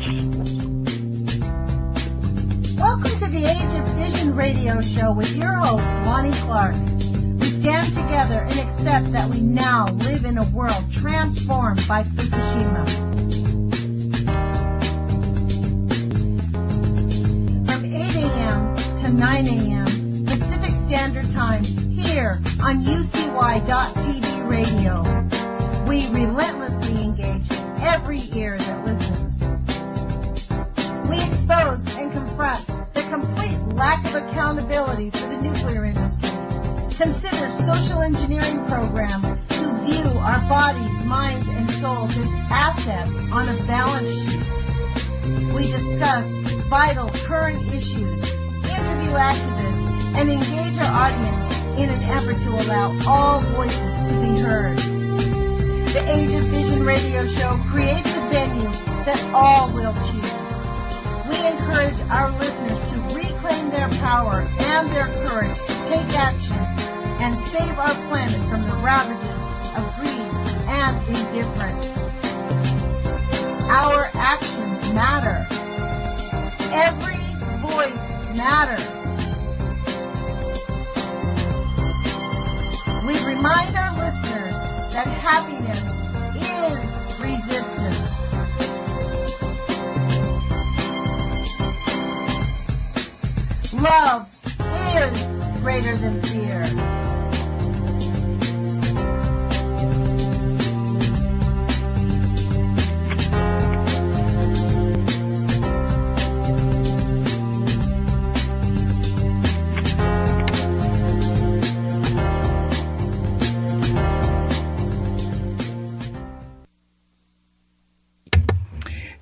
Welcome to the Age of Fission radio show with your host, Lonnie Clark. We stand together and accept that we now live in a world transformed by Fukushima. From 8 a.m. to 9 a.m. Pacific Standard Time here on UCY.TV radio. We relentlessly engage every ear that listens. We expose and confront the complete lack of accountability for the nuclear industry. Consider social engineering programs who view our bodies, minds, and souls as assets on a balance sheet. We discuss vital current issues, interview activists, and engage our audience in an effort to allow all voices to be heard. The Age of Vision radio show creates a venue that all will choose. We encourage our listeners to reclaim their power and their courage to take action and save our planet from the ravages of greed and indifference. Our actions matter. Every voice matters. We remind our listeners that happiness is resistance. Love is greater than fear.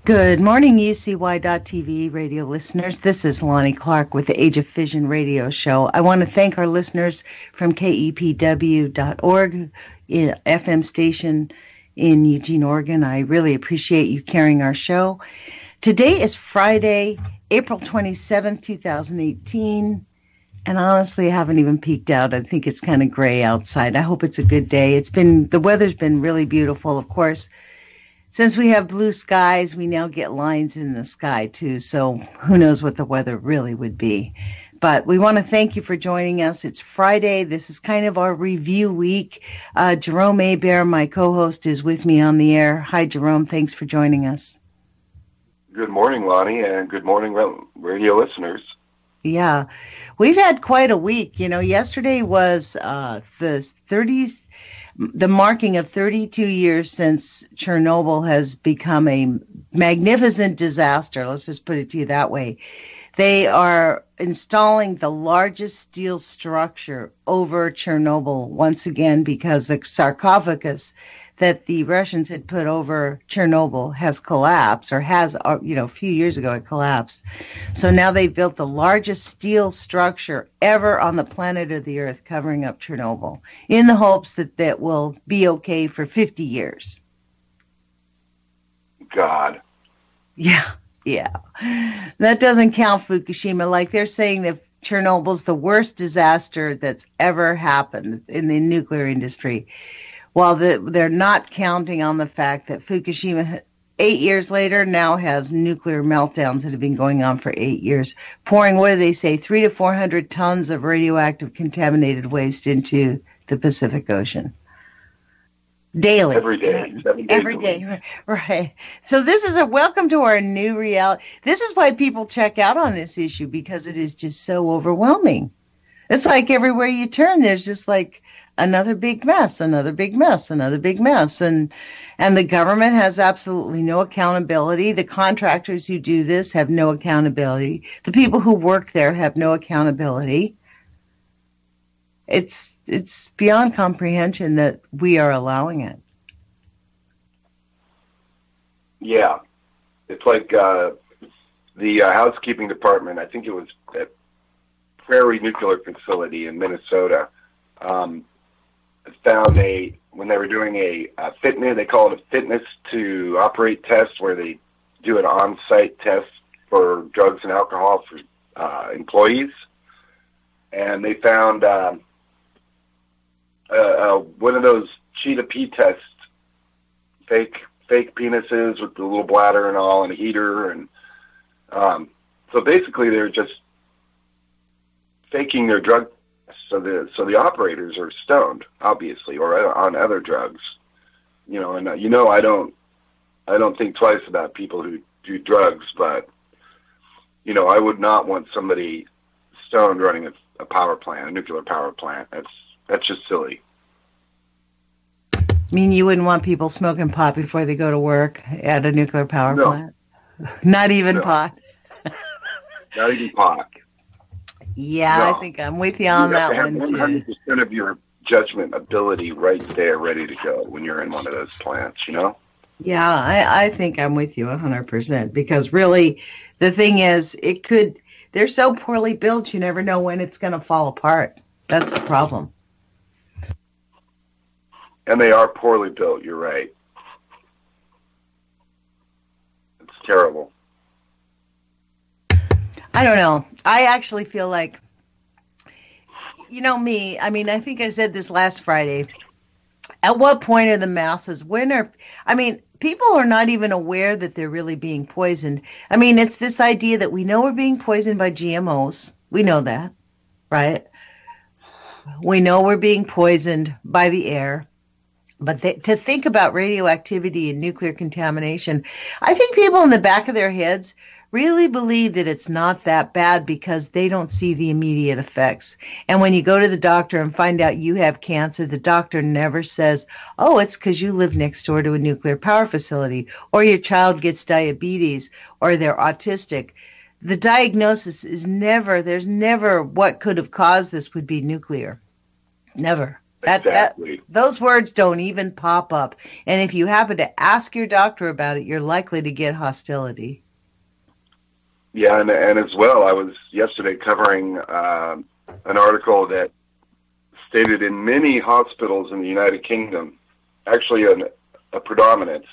Good morning, UCY.TV radio listeners. This is Lonnie Clark with the Age of Fission radio show. I want to thank our listeners from KEPW.org, FM station in Eugene, Oregon. I really appreciate you carrying our show. Today is Friday, April 27th, 2018. And honestly, I haven't even peeked out. I think it's kind of gray outside. I hope it's a good day. The weather's been really beautiful, of course. Since we have blue skies, we now get lines in the sky, too. So who knows what the weather really would be. But we want to thank you for joining us. It's Friday. This is kind of our review week. Jerome Hebert, my co-host, is with me on the air. Hi, Jerome. Thanks for joining us. Good morning, Lonnie, and good morning, radio listeners. Yeah. We've had quite a week. You know, yesterday was the marking of 32 years since Chernobyl has become a magnificent disaster. Let's just put it to you that way. They are installing the largest steel structure over Chernobyl once again because the sarcophagus that the Russians had put over Chernobyl has collapsed, or has, a few years ago it collapsed. So now they've built the largest steel structure ever on the planet of the Earth covering up Chernobyl in the hopes that will be okay for 50 years. God. Yeah. That doesn't count Fukushima. Like they're saying that Chernobyl's the worst disaster that's ever happened in the nuclear industry. While they're not counting on the fact that Fukushima, 8 years later, now has nuclear meltdowns that have been going on for 8 years, pouring, 300 to 400 tons of radioactive contaminated waste into the Pacific Ocean. Daily. Every day. 7 days Every day, right. So this is a welcome to our new reality. This is why people check out on this issue, because it is just so overwhelming. It's like everywhere you turn, there's just like another big mess, another big mess, another big mess. And the government has absolutely no accountability. The contractors who do this have no accountability. The people who work there have no accountability. It's beyond comprehension that we are allowing it. Yeah. It's like the housekeeping department, I think it was at Prairie Nuclear Facility in Minnesota, found when they were doing a fitness, they call it a fitness to operate test, where they do an on-site test for drugs and alcohol for employees. And they found one of those cheetah pee tests, fake fake penises with the little bladder and all, and a heater, and so basically they're just faking their drug tests. So the operators are stoned, obviously, or on other drugs. And I don't think twice about people who do drugs, but I would not want somebody stoned running a power plant, a nuclear power plant. That's just silly. I mean, you wouldn't want people smoking pot before they go to work at a nuclear power plant? Not even pot? Not even pot. Yeah, no. I think I'm with you on that one, too. 100% of your judgment ability right there ready to go when you're in one of those plants, Yeah, I think I'm with you 100%, because really the thing is, they're so poorly built, you never know when it's going to fall apart. That's the problem. And they are poorly built, you're right. It's terrible. I don't know. I actually feel like, me, I mean, I think I said this last Friday. At what point are the masses, people are not even aware that they're really being poisoned. I mean, it's this idea that we know we're being poisoned by GMOs. We know that, right? We know we're being poisoned by the air. But to think about radioactivity and nuclear contamination, I think people in the back of their heads really believe that it's not that bad because they don't see the immediate effects. And when you go to the doctor and find out you have cancer, the doctor never says, oh, it's because you live next door to a nuclear power facility, or your child gets diabetes, or they're autistic. The diagnosis is there's never what could have caused this would be nuclear. Never. Exactly. Those words don't even pop up. And if you happen to ask your doctor about it, you're likely to get hostility. Yeah, and as well, I was yesterday covering an article that stated in many hospitals in the United Kingdom, actually a predominance,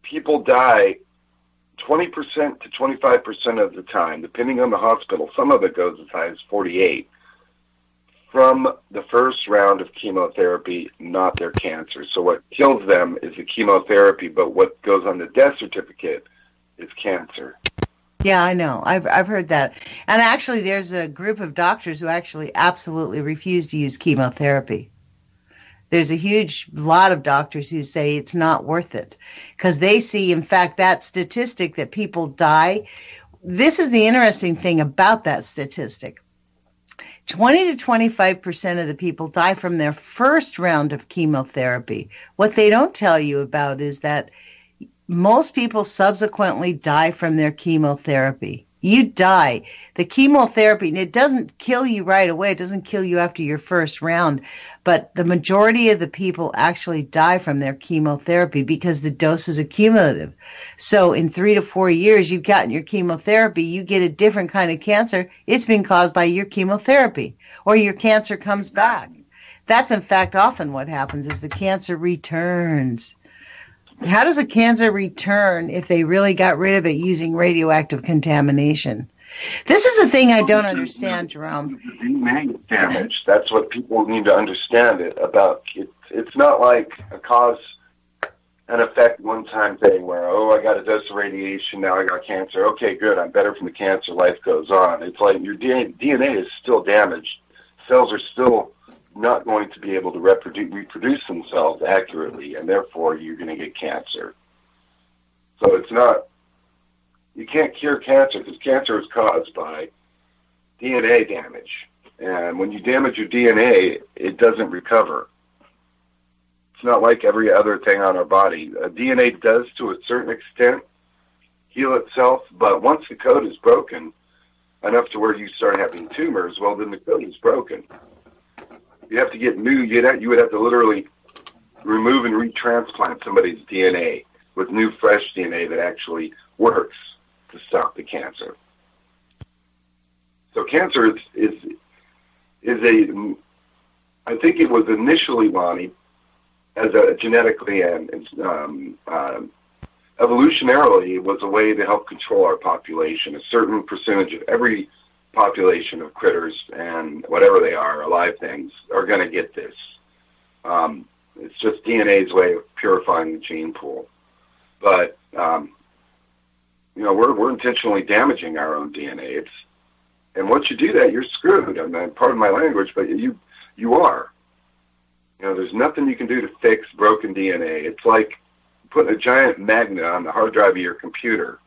people die 20% to 25% of the time, depending on the hospital. Some of it goes as high as 48%. From the first round of chemotherapy, not their cancer. So what kills them is the chemotherapy, but what goes on the death certificate is cancer. Yeah, I know. I've heard that. And actually, there's a group of doctors who actually absolutely refuse to use chemotherapy. There's a huge lot of doctors who say it's not worth it because they see, in fact, that statistic that people die. This is the interesting thing about that statistic. 20 to 25% of the people die from their first round of chemotherapy. What they don't tell you about is that most people subsequently die from their chemotherapy. You die. The chemotherapy, and it doesn't kill you right away. It doesn't kill you after your first round. But the majority of the people actually die from their chemotherapy because the dose is accumulative. So in 3 to 4 years, you've gotten your chemotherapy, you get a different kind of cancer. It's been caused by your chemotherapy, or your cancer comes back. That's, in fact, often what happens is the cancer returns. How does a cancer return if they really got rid of it using radioactive contamination? This is a thing I don't understand, Jerome. DNA damage. That's what people need to understand about. It's not like a cause and effect one-time thing where, I got a dose of radiation, now I got cancer. Okay, good, I'm better from the cancer, life goes on. It's like your DNA is still damaged. Cells are still not going to be able to reproduce themselves accurately, and therefore you're going to get cancer. So it's not, you can't cure cancer because cancer is caused by DNA damage. And when you damage your DNA, it doesn't recover. It's not like every other thing on our body. DNA does, to a certain extent, heal itself, but once the code is broken enough to where you start having tumors, well, then the code is broken. You have to get new, you would have to literally remove and retransplant somebody's DNA with new, fresh DNA that actually works to stop the cancer. So cancer is I think it was initially, Lonnie, as a genetically and evolutionarily, it was a way to help control our population. A certain percentage of every population of critters and whatever they are, alive things, are going to get this. It's just DNA's way of purifying the gene pool. But, we're intentionally damaging our own DNA. And once you do that, you're screwed. I mean, pardon my language, but you are. There's nothing you can do to fix broken DNA. It's like putting a giant magnet on the hard drive of your computer.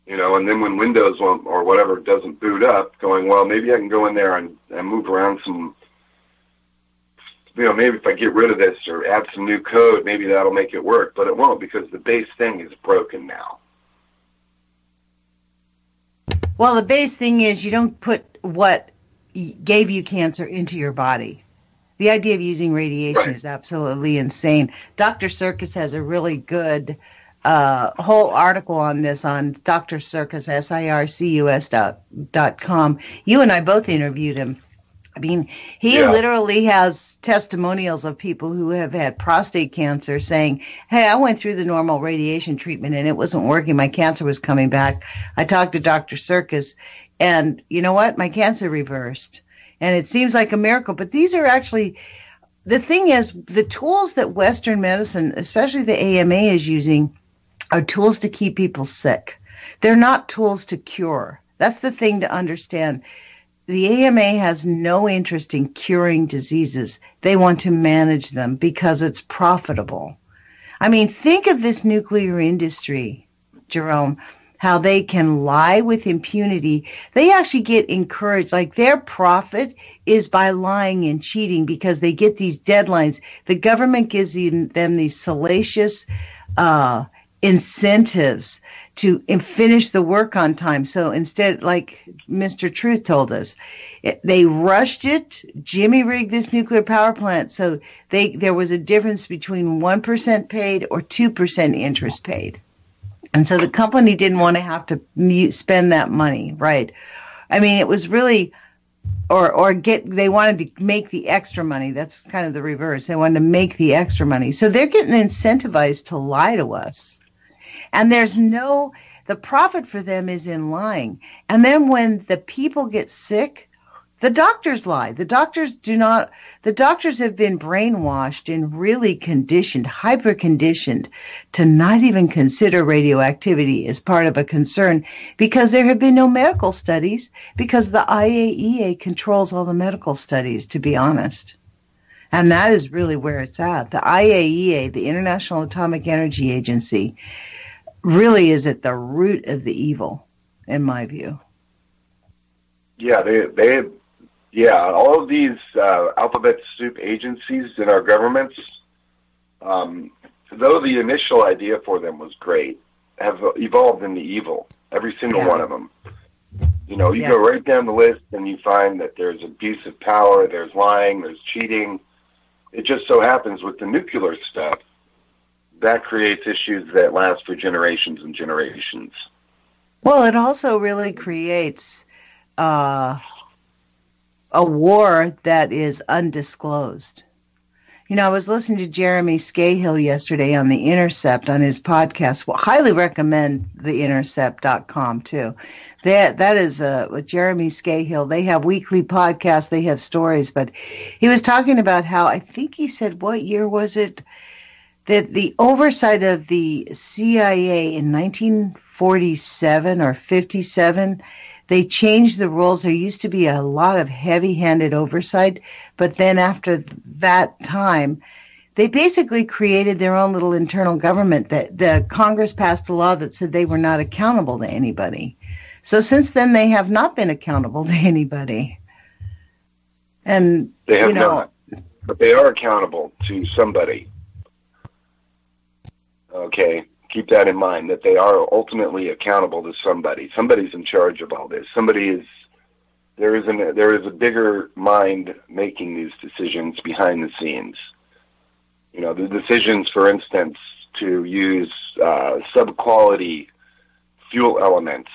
And then when Windows or whatever doesn't boot up, going, well, maybe I can go in there and move around some, maybe if I get rid of this or add some new code, maybe that'll make it work. But it won't, because the base thing is broken now. Well, the base thing is you don't put what gave you cancer into your body. The idea of using radiation is absolutely insane. Dr. Circus has a really good whole article on this on Dr. Circus, SIRCUS.com. You and I both interviewed him. I mean, he literally has testimonials of people who have had prostate cancer saying, hey, I went through the normal radiation treatment and it wasn't working. My cancer was coming back. I talked to Dr. Circus and you know what? My cancer reversed. And it seems like a miracle. But these are actually, the thing is, the tools that Western medicine, especially the AMA, is using are tools to keep people sick. They're not tools to cure. That's the thing to understand. The AMA has no interest in curing diseases. They want to manage them because it's profitable. I mean, think of this nuclear industry, Jerome, how they can lie with impunity. They actually get encouraged, like their profit is by lying and cheating because they get these deadlines. The government gives them these salacious incentives to finish the work on time. So instead, like Mr. Truth told us, they rushed it. Jimmy rigged this nuclear power plant. So there was a difference between 1% paid or 2% interest paid. And so the company didn't want to have to spend that money, right? I mean, it was really, they wanted to make the extra money. That's kind of the reverse. They wanted to make the extra money. So they're getting incentivized to lie to us. And the profit for them is in lying. And then when the people get sick, the doctors lie. The doctors have been brainwashed and really hyper-conditioned to not even consider radioactivity as part of a concern because there have been no medical studies because the IAEA controls all the medical studies, to be honest. And that is really where it's at. The IAEA, the International Atomic Energy Agency, really is at the root of the evil, in my view. Yeah, all of these alphabet soup agencies in our governments, though the initial idea for them was great, have evolved into evil, every single one of them. You go right down the list and you find that there's abuse of power, there's lying, there's cheating. It just so happens with the nuclear stuff, that creates issues that last for generations and generations. Well, it also really creates a war that is undisclosed. I was listening to Jeremy Scahill yesterday on The Intercept on his podcast. Well, highly recommend theintercept.com too. That is with Jeremy Scahill. They have weekly podcasts. They have stories. But he was talking about how, I think he said, what year was it? That the oversight of the CIA in 1947 or 57, they changed the rules. There used to be a lot of heavy-handed oversight, but then after that time, they basically created their own little internal government. The Congress passed a law that said they were not accountable to anybody. So since then, they have not been accountable to anybody. And they have not, but they are accountable to somebody. Okay, keep that in mind, that they are ultimately accountable to somebody. Somebody's in charge of all this. There is a bigger mind making these decisions behind the scenes. The decisions, for instance, to use sub-quality fuel elements,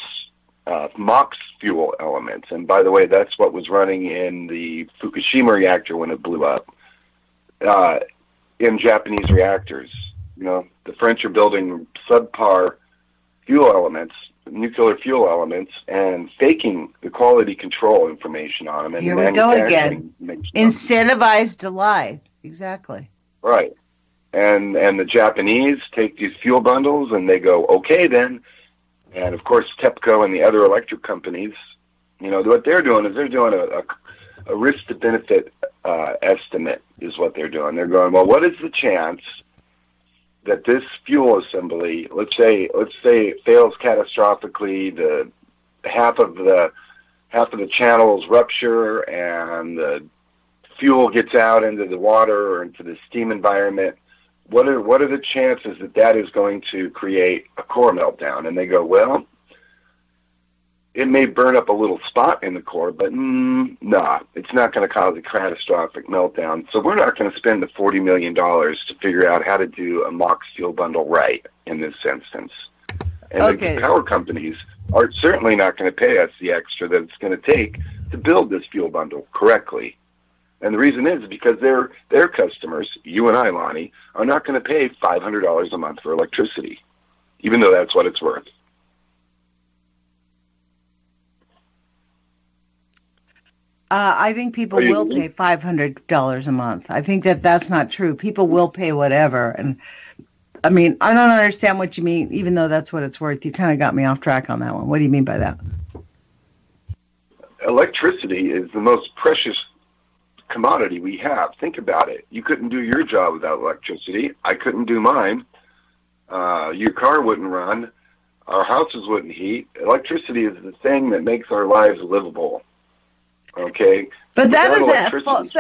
MOX fuel elements. And by the way, that's what was running in the Fukushima reactor when it blew up, in Japanese reactors. The French are building subpar fuel elements, nuclear fuel elements, and faking the quality control information on them. And here we go again. Incentivized to lie. Exactly. Right. And the Japanese take these fuel bundles and they go, okay then. And of course, TEPCO and the other electric companies, what they're doing is they're doing a risk to benefit estimate is what they're doing. They're going, well, what is the chance that this fuel assembly, let's say it fails catastrophically, the half of the channels rupture and the fuel gets out into the water or into the steam environment. What are the chances that is going to create a core meltdown? And they go, well, it may burn up a little spot in the core, but nah, it's not going to cause a catastrophic meltdown. So we're not going to spend the $40 million to figure out how to do a MOX fuel bundle right in this instance. And the power companies are certainly not going to pay us the extra that it's going to take to build this fuel bundle correctly. And the reason is because their customers, you and I, Lonnie, are not going to pay $500 a month for electricity, even though that's what it's worth. I think people will pay $500 a month. I think that's not true. People will pay whatever. And I mean, I don't understand what you mean, even though that's what it's worth. You kind of got me off track on that one. What do you mean by that? Electricity is the most precious commodity we have. Think about it. You couldn't do your job without electricity. I couldn't do mine. Your car wouldn't run. Our houses wouldn't heat. Electricity is the thing that makes our lives livable. Okay, but that's such a false.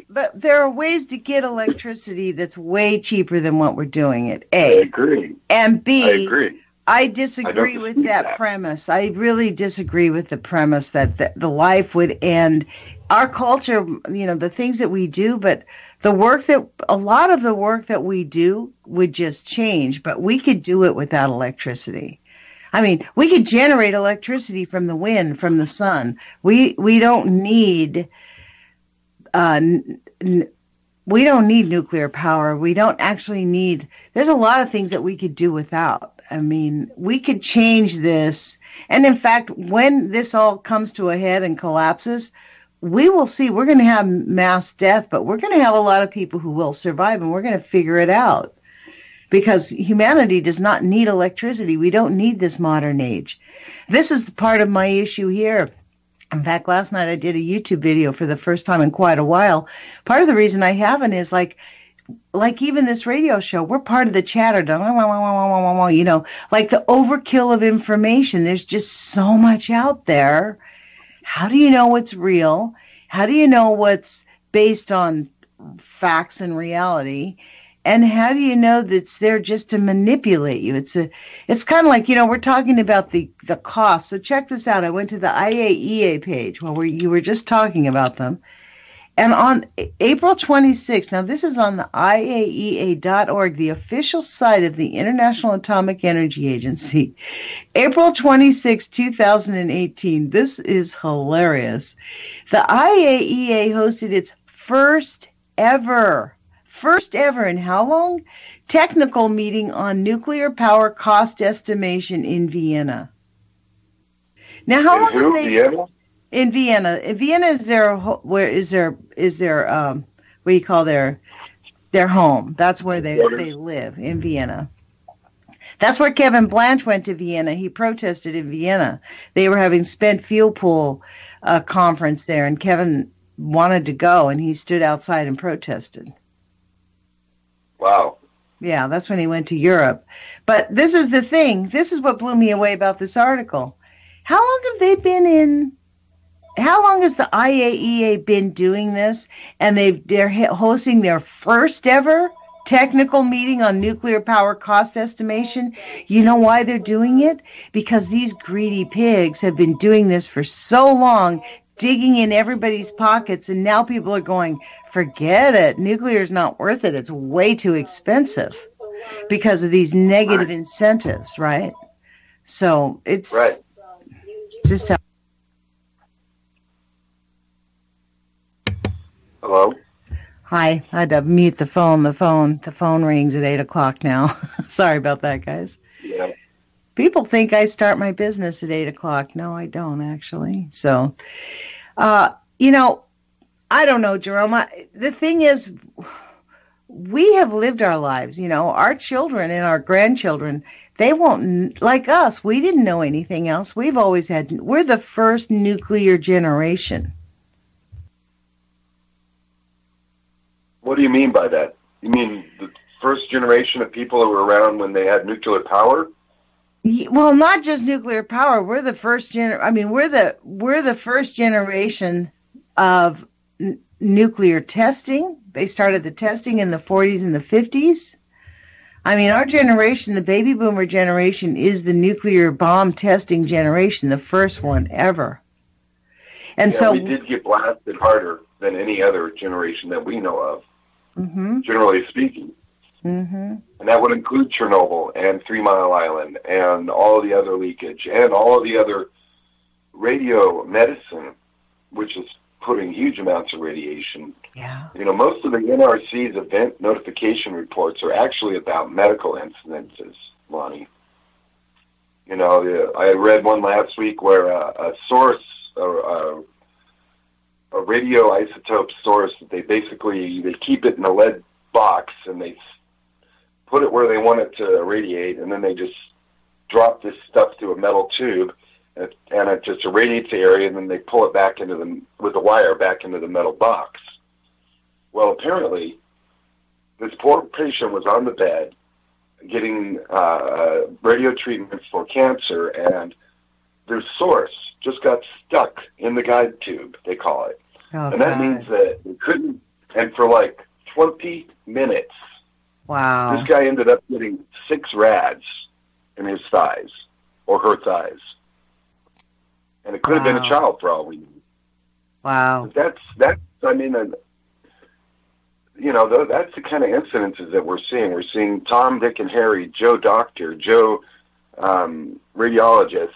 But there are ways to get electricity that's way cheaper than what we're doing it. A. I agree. And B. I agree. I disagree with that premise. I really disagree with the premise that the life would end. Our culture, the things that we do, but a lot of the work that we do would just change. But we could do it without electricity. I mean, we could generate electricity from the wind, from the sun. We don't need nuclear power. We don't actually need. There's a lot of things that we could do without. I mean, we could change this. And in fact, when this all comes to a head and collapses, we will see. We're going to have mass death, but we're going to have a lot of people who will survive, and we're going to figure it out. Because humanity does not need electricity. We don't need this modern age. This is part of my issue here. In fact, last night I did a YouTube video for the first time in quite a while. Part of the reason I haven't is like even this radio show, we're part of the chatter, like the overkill of information. There's just so much out there. How do you know what's real? How do you know what's based on facts and reality? And how do you know that it's there just to manipulate you? It's kind of like, we're talking about the cost. So check this out. I went to the IAEA page where you were just talking about them. And on April 26th, now this is on the IAEA.org, the official site of the International Atomic Energy Agency. April 26, 2018. This is hilarious. The IAEA hosted its first ever in how long? Technical meeting on nuclear power cost estimation in Vienna. Now, how long have they? Vienna? In Vienna. Vienna is their what do you call their home? That's where they live, in Vienna. That's where Kevin Blanch went to Vienna. He protested in Vienna. They were having spent fuel pool conference there, and Kevin wanted to go, and he stood outside and protested. Wow. Yeah, that's when he went to Europe. But this is the thing. This is what blew me away about this article. How long has the IAEA been doing this? And they're hosting their first ever technical meeting on nuclear power cost estimation. You know why they're doing it? Because these greedy pigs have been doing this for so long, digging in everybody's pockets, and now people are going, forget it. Nuclear is not worth it. It's way too expensive because of these negative incentives, right? So it's just how. Hello? Hi, I had to mute the phone. The phone rings at 8:00 now. Sorry about that, guys. Yeah. People think I start my business at 8:00. No, I don't actually. So, I I don't know, Jerome. The thing is, we have lived our lives, our children and our grandchildren, they won't, like us, we didn't know anything else. We're the first nuclear generation. What do you mean by that? You mean the first generation of people who were around when they had nuclear power? Well, not just nuclear power. We're the first we're the first generation of nuclear testing. They started the testing in the 40s and the 50s. I mean, our generation, the baby boomer generation, is the nuclear bomb testing generation, the first one ever. And so we did get blasted harder than any other generation that we know of, generally speaking. Mm-hmm. And that would include Chernobyl and 3 Mile Island and all of the other leakage and all of the other radio medicine, which is putting huge amounts of radiation. Yeah. Most of the NRC's event notification reports are actually about medical incidences, Lonnie. I read one last week where a source, a radioisotope source, they keep it in a lead box and they put it where they want it to irradiate, and then they just drop this stuff through a metal tube, and it just irradiates the area, and then they pull it back with a wire back into the metal box. Well, apparently, this poor patient was on the bed getting radio treatment for cancer, and their source just got stuck in the guide tube, they call it. Oh, and that means that they couldn't, and for like 20 minutes, wow, this guy ended up getting 6 rads in his thighs, or her thighs. And it could have been a child for all we knew. Wow. That's the kind of incidences that we're seeing. We're seeing Tom, Dick, and Harry, Joe Doctor, Joe Radiologist,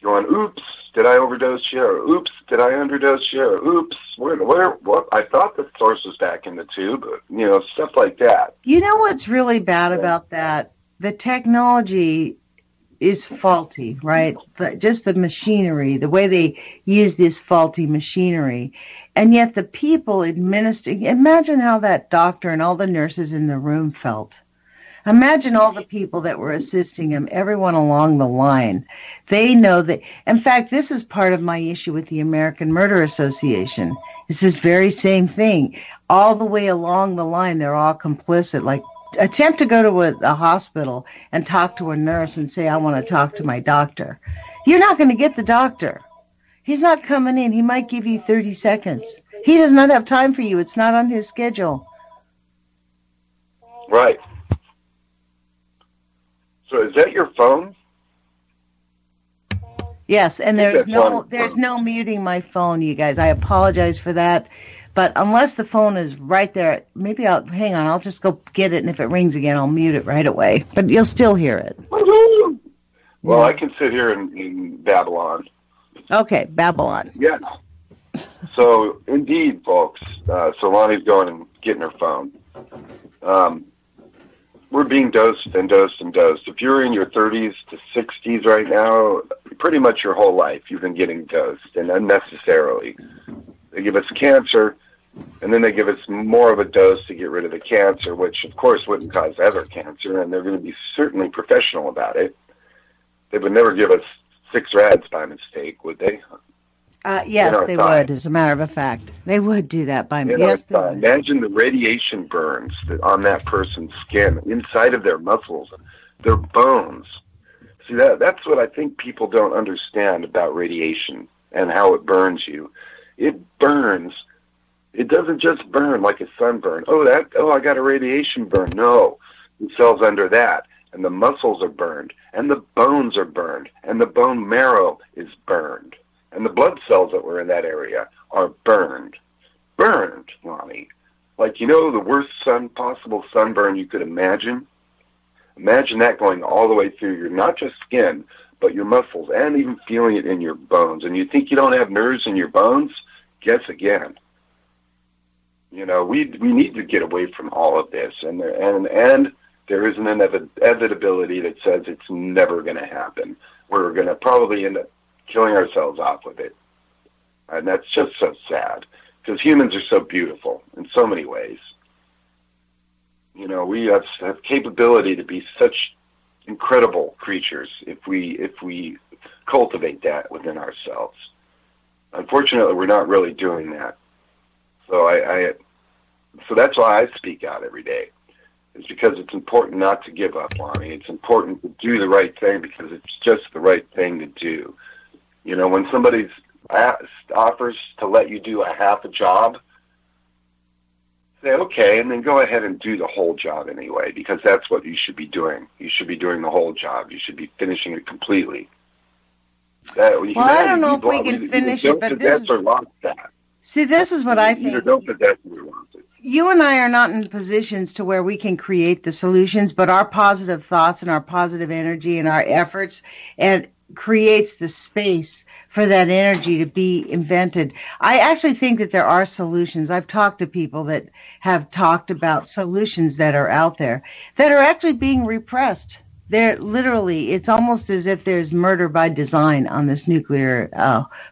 going, oops, did I overdose here? Or, oops, did I underdose here? Or, oops, what? I thought the source was back in the tube, stuff like that. You know what's really bad about that? The technology is faulty, right? Just the machinery, the way they use this faulty machinery. And yet the people administering, imagine how that doctor and all the nurses in the room felt. Imagine all the people that were assisting him, everyone along the line. They know that, in fact, this is part of my issue with the American Murder Association. It's this very same thing. All the way along the line, they're all complicit. Like, attempt to go to a hospital and talk to a nurse and say, I want to talk to my doctor. You're not going to get the doctor. He's not coming in. He might give you 30 seconds. He does not have time for you. It's not on his schedule. Right. So is that your phone? Yes, and there's no muting my phone, you guys. I apologize for that. But unless the phone is right there, maybe I'll just go get it, and if it rings again, I'll mute it right away. But you'll still hear it. Well, yeah. I can sit here in Babylon. Okay, Babylon. Yeah. So, indeed, folks, so Lonnie's going and getting her phone. We're being dosed and dosed and dosed. If you're in your 30s to 60s right now, pretty much your whole life you've been getting dosed, and unnecessarily. They give us cancer, and then they give us more of a dose to get rid of the cancer, which, of course, wouldn't cause other cancer, and they're going to be certainly professional about it. They would never give us 6 rads by mistake, would they? Yes, they would, as a matter of fact. They would do that by mistake. Yes, they would. Imagine the radiation burns on that person's skin, inside of their muscles, their bones. See, that's what I think people don't understand about radiation and how it burns you. It burns. It doesn't just burn like a sunburn. I got a radiation burn. No, the cells under that, and the muscles are burned, and the bones are burned, and the bone marrow is burned, and the blood cells that were in that area are burned. Burned, Lonnie. Like, the worst possible sunburn you could imagine. Imagine that going all the way through your, not just skin, but your muscles, and even feeling it in your bones. And you think you don't have nerves in your bones? Guess again. We need to get away from all of this, and there is an inevitability that says it's never going to happen. We're going to probably end up killing ourselves off with it, and that's just so sad. because humans are so beautiful in so many ways. You know, we have capability to be such incredible creatures if we cultivate that within ourselves. Unfortunately, we're not really doing that. So so that's why I speak out every day. It's because it's important not to give up, Lonnie. It's important to do the right thing because it's just the right thing to do. You know, when somebody offers to let you do a half a job, say, okay, and then go ahead and do the whole job anyway, because that's what you should be doing. You should be doing the whole job. You should be finishing it completely. I don't know if we can finish it, but this is... See, this is what I think. You and I are not in positions to where we can create the solutions, but our positive thoughts and our positive energy and our efforts and creates the space for that energy to be invented. I actually think that there are solutions. I've talked to people that have talked about solutions that are out there that are actually being repressed. They're literally, it's almost as if there's murder by design on this nuclear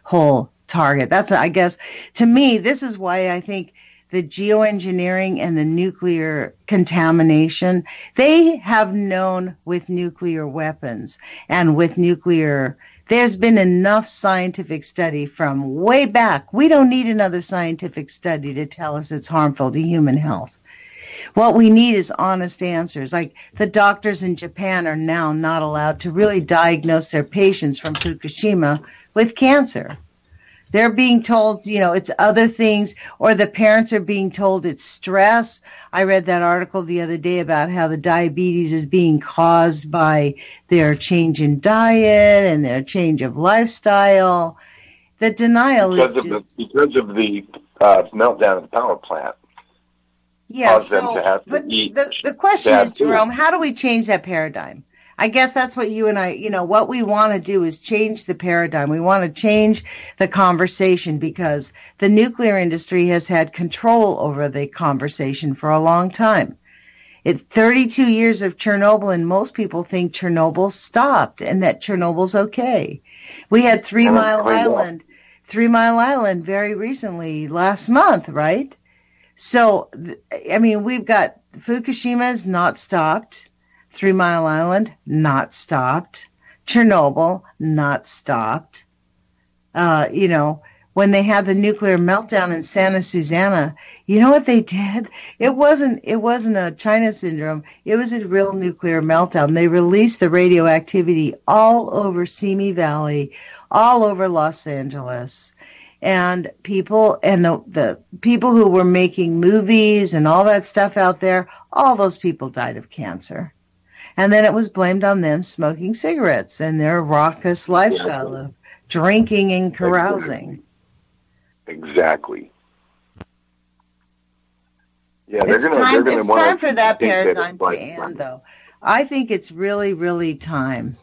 whole target. That's, I guess, to me, this is why I think the geoengineering and the nuclear contamination, they have known with nuclear weapons and with nuclear, there's been enough scientific study from way back. We don't need another scientific study to tell us it's harmful to human health. What we need is honest answers. Like the doctors in Japan are now not allowed to really diagnose their patients from Fukushima with cancer. They're being told, you know, it's other things, or the parents are being told it's stress. I read that article the other day about how the diabetes is being caused by their change in diet and their change of lifestyle. The denial because of the meltdown of the power plant. Yeah, the question is, Jerome, how do we change that paradigm? I guess that's what you and I, you know, what we want to do is change the paradigm. We want to change the conversation because the nuclear industry has had control over the conversation for a long time. It's 32 years of Chernobyl, and most people think Chernobyl stopped and that Chernobyl's okay. We had 3 Mile Island very recently, last month, right? So, I mean, we've got Fukushima's not stopped. 3 Mile Island, not stopped. Chernobyl, not stopped. You know, when they had the nuclear meltdown in Santa Susana, you know what they did? It wasn't a China syndrome. It was a real nuclear meltdown. They released the radioactivity all over Simi Valley, all over Los Angeles. And people, and the people who were making movies and all that stuff out there, all those people died of cancer. And then it was blamed on them smoking cigarettes and their raucous lifestyle of drinking and carousing. Exactly. Yeah, it's time for that paradigm to end, though. I think it's really, really time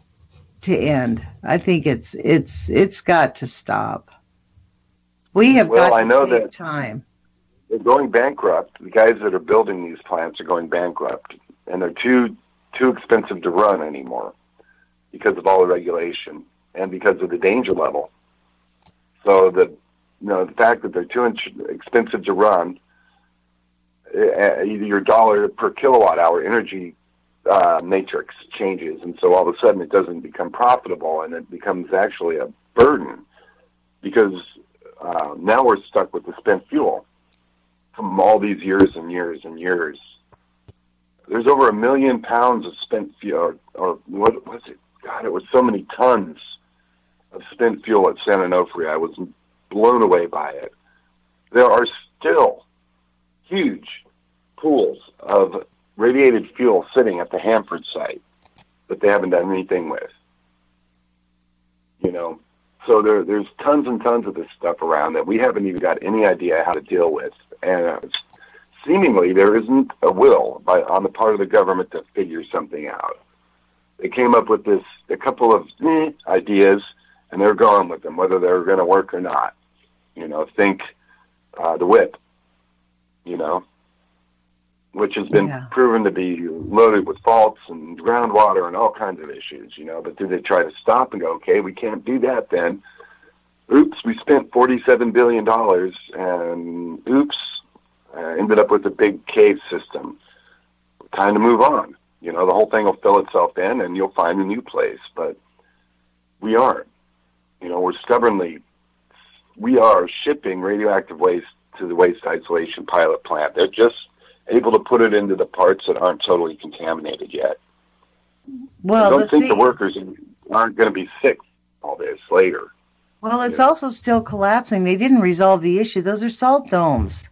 to end. I think it's got to stop. We have got to take time. They're going bankrupt. The guys that are building these plants are going bankrupt, and they're too expensive to run anymore because of all the regulation and because of the danger level. So the fact that they're too expensive to run, your dollar per kilowatt hour energy matrix changes, and so all of a sudden it doesn't become profitable, and it becomes actually a burden because now we're stuck with the spent fuel from all these years and years and years. There's over 1 million pounds of spent fuel, or what was it? God, it was so many tons of spent fuel at San Onofre. I was blown away by it. There are still huge pools of radiated fuel sitting at the Hanford site that they haven't done anything with. You know, so there's tons and tons of this stuff around that we haven't even got any idea how to deal with, and seemingly there isn't a will on the part of the government to figure something out. They came up with a couple of ideas, and they're going with them, whether they're going to work or not. You know, think the whip, you know, which has been proven to be loaded with faults and groundwater and all kinds of issues, you know. But do they try to stop and go, okay, we can't do that then? oops, we spent $47 billion, and oops, ended up with a big cave system. Time to move on. The whole thing will fill itself in, and you'll find a new place. But we aren't. We are shipping radioactive waste to the waste isolation pilot plant. They're just able to put it into the parts that aren't totally contaminated yet. Well, I don't think the workers aren't going to be sick from all this later. Well, it's also still collapsing. They didn't resolve the issue. Those are salt domes.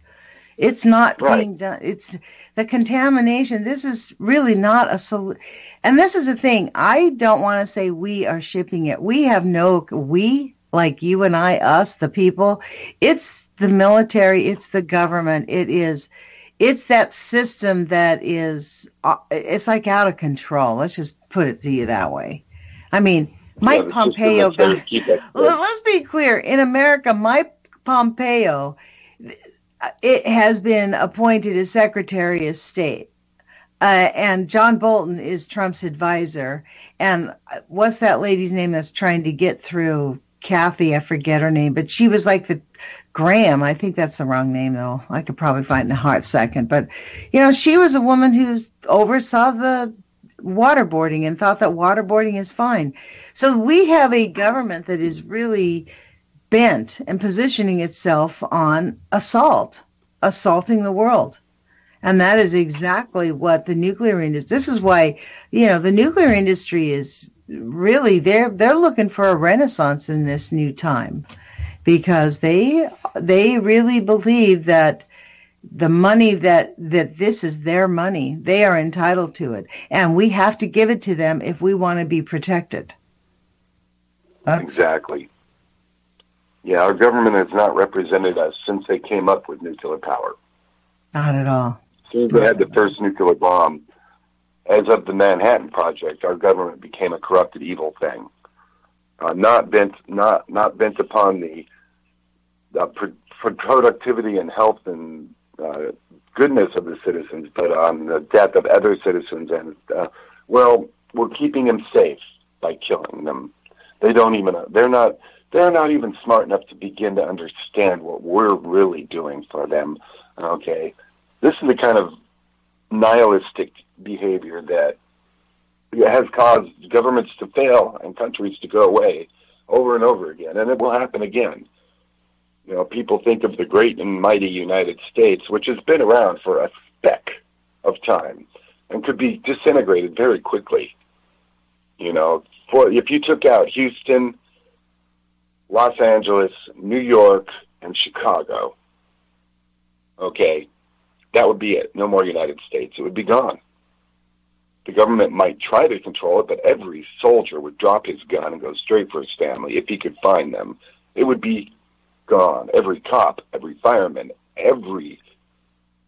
It's not being done. It's the contamination. This is really not a solution. And this is the thing. I don't want to say we are shipping it. We, like you and I, us, the people, it's the military, it's the government. It's that system that is, it's like out of control. Let's just put it to you that way. I mean, Mike Pompeo, let's be clear. In America, Mike Pompeo, it has been appointed as Secretary of State. And John Bolton is Trump's advisor. And what's that lady's name that's trying to get through? Kathy, I forget her name, but she was like the Graham. I think that's the wrong name, though. I could probably find it in a hot second. But, she was a woman who oversaw the waterboarding and thought that waterboarding is fine. So we have a government that is really bent and positioning itself on assaulting the world. And that is exactly what the nuclear industry, this is why, the nuclear industry is really, they're looking for a renaissance in this new time, because they really believe that the money that this is their money, they are entitled to it, and we have to give it to them if we want to be protected. Exactly. Yeah, our government has not represented us since they came up with nuclear power. Not at all. As soon as they had the first nuclear bomb, as of the Manhattan Project, our government became a corrupted, evil thing, not bent upon the productivity and health and goodness of the citizens, but on the death of other citizens. And we're keeping them safe by killing them. They're not even smart enough to begin to understand what we're really doing for them. Okay, this is the kind of nihilistic behavior that has caused governments to fail and countries to go away over and over again, and it will happen again. People think of the great and mighty United States, which has been around for a speck of time and could be disintegrated very quickly. If you took out Houston, Los Angeles, New York, and Chicago, okay, that would be it. No more United States. It would be gone. The government might try to control it, but every soldier would drop his gun and go straight for his family if he could find them. It would be gone. Every cop, every fireman, everybody,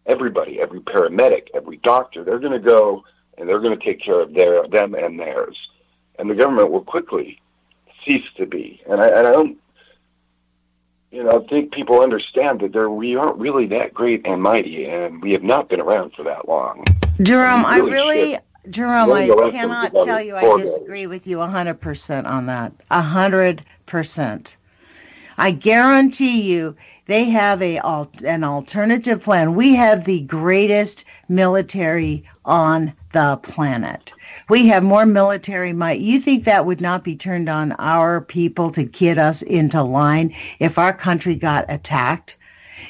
every paramedic, every doctor, they're going to go and they're going to take care of them and theirs. And the government will quickly cease to be. And I don't, think people understand that we aren't really that great and mighty, and we have not been around for that long. Jerome, I cannot tell you I disagree with you 100% on that. 100%. I guarantee you they have an alternative plan. We have the greatest military on the planet. We have more military might. You think that would not be turned on our people to get us into line if our country got attacked?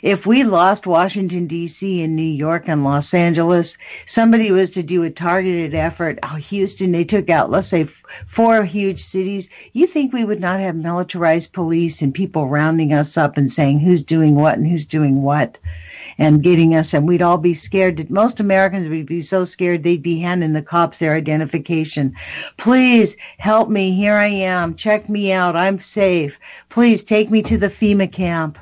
If we lost Washington, D.C. and New York and Los Angeles, somebody was to do a targeted effort. Houston, they took out, let's say, 4 huge cities. You think we would not have militarized police and people rounding us up and saying who's doing what and who's doing what and getting us, and we'd all be scared. Most Americans would be so scared they'd be handing the cops their identification. Please help me. Here I am. Check me out. I'm safe. Please take me to the FEMA camp.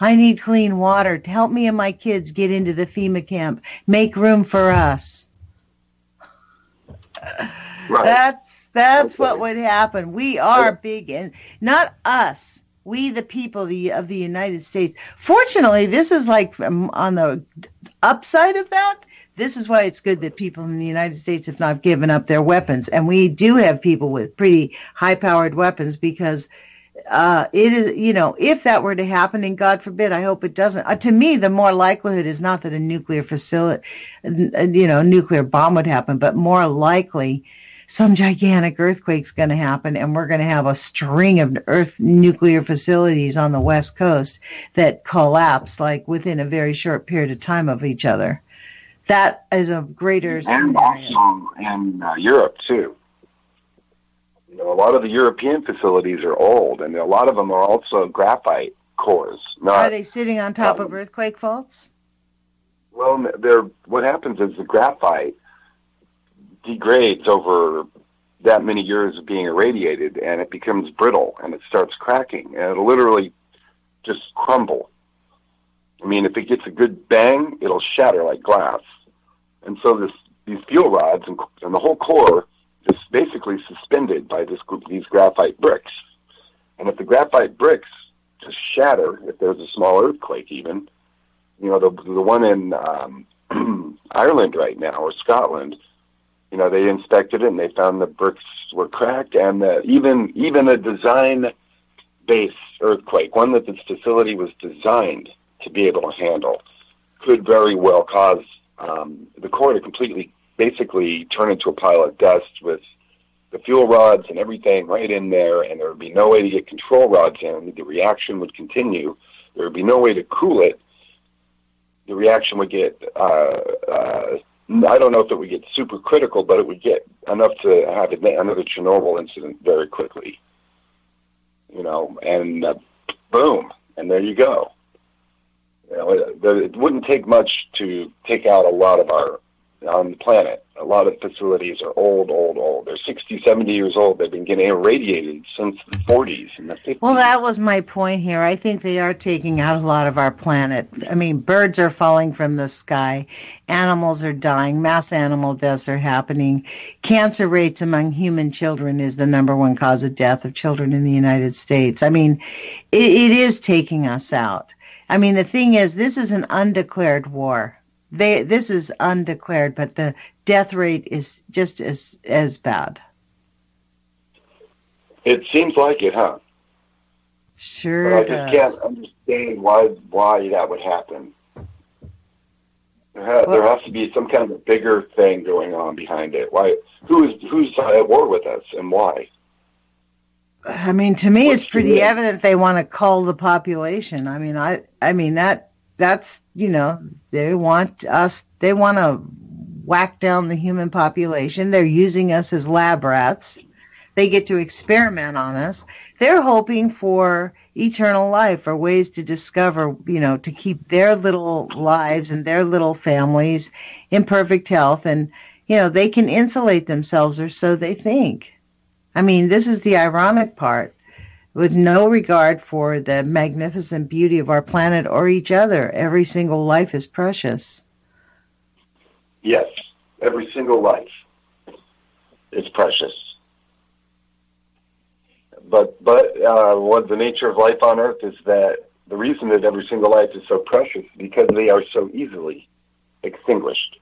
I need clean water. To help me and my kids get into the FEMA camp. Make room for us. Right. That's what would happen. We are big, and not us. We, the people of the United States. Fortunately, this is like on the upside of that. This is why it's good that people in the United States have not given up their weapons. And we do have people with pretty high-powered weapons because it is, if that were to happen, and God forbid, I hope it doesn't. To me, the more likelihood is not that a nuclear facility, nuclear bomb would happen, but more likely some gigantic earthquake's going to happen, and we're going to have a string of nuclear facilities on the West Coast that collapse like within a very short period of time of each other. That is a greater and scenario. Also in Europe too. A lot of the European facilities are old, and a lot of them are also graphite cores. Are they sitting on top of earthquake faults? Well, what happens is the graphite degrades over that many years of being irradiated, and it becomes brittle, and it starts cracking, and it'll literally just crumble. I mean, if it gets a good bang, it'll shatter like glass. And so these fuel rods and the whole core is basically suspended by these graphite bricks. And if the graphite bricks just shatter, if there's a small earthquake even, the one in Ireland right now, or Scotland, they inspected it and they found the bricks were cracked, and even a design-based earthquake, one that this facility was designed to be able to handle, could very well cause the core to completely, basically turn into a pile of dust with the fuel rods and everything right in there, and there would be no way to get control rods in. The reaction would continue. There would be no way to cool it. The reaction would get, I don't know if it would get super critical, but it would get enough to have another Chernobyl incident very quickly. And boom, and there you go. It wouldn't take much to take out a lot of on the planet. A lot of facilities are old. They're 60, 70 years old. They've been getting irradiated since the 40s and the 50s. Well, that was my point here. I think they are taking out a lot of our planet. I mean, birds are falling from the sky. Animals are dying. Mass animal deaths are happening. Cancer rates among human children is the number one cause of death of children in the United States. I mean, it is taking us out. I mean, the thing is, this is an undeclared war. This is undeclared, but the death rate is just as bad. It seems like it, huh? Sure does. But I just can't understand why that would happen. There has to be some kind of a bigger thing going on behind it. Why? Who's at war with us, and why? I mean, to me, it's pretty evident they want to cull the population. I mean, that's, they want to whack down the human population. They're using us as lab rats. They get to experiment on us. They're hoping for eternal life, or ways to discover, to keep their little lives and their little families in perfect health. And, they can insulate themselves, or so they think. I mean, this is the ironic part. With no regard for the magnificent beauty of our planet or each other, every single life is precious. Yes, every single life is precious. But what the nature of life on Earth is that the reason that every single life is so precious is because they are so easily extinguished.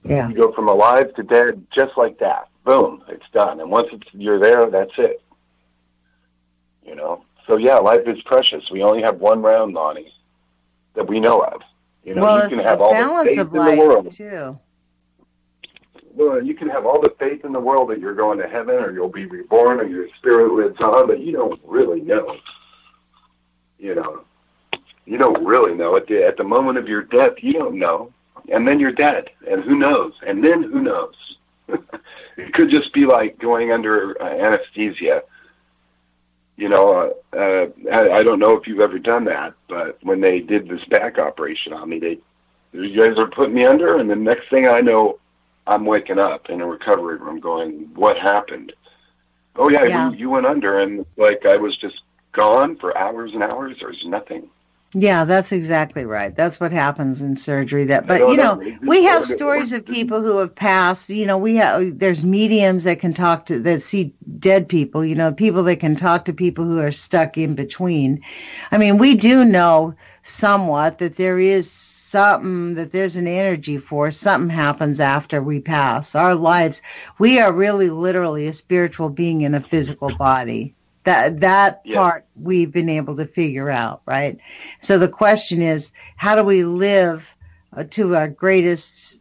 Yeah. You go from alive to dead just like that. Boom, it's done. And once you're there, that's it. So yeah, life is precious. We only have one round, Lonnie, that we know of. Well, you can have all the faith in the world too. Well, you can have all the faith in the world that you're going to heaven, or you'll be reborn, or your spirit lives on, but you don't really know. You don't really know. At the moment of your death, you don't know. And then you're dead. And who knows? And then who knows? It could just be like going under anesthesia. I don't know if you've ever done that, but when they did this back operation on me, you guys are putting me under, and the next thing I know, I'm waking up in a recovery room going, what happened? Oh, yeah. You went under, and I was just gone for hours and hours. There's nothing. Yeah, that's exactly right. That's what happens in surgery. We have stories of people who have passed. There's mediums that see dead people. People that can talk to people who are stuck in between. I mean, we do know somewhat that there is something, that there's an energy force. Something happens after we pass. Our lives, we are really literally a spiritual being in a physical body. That Yeah. part we've been able to figure out, right? So the question is, how do we live to our greatest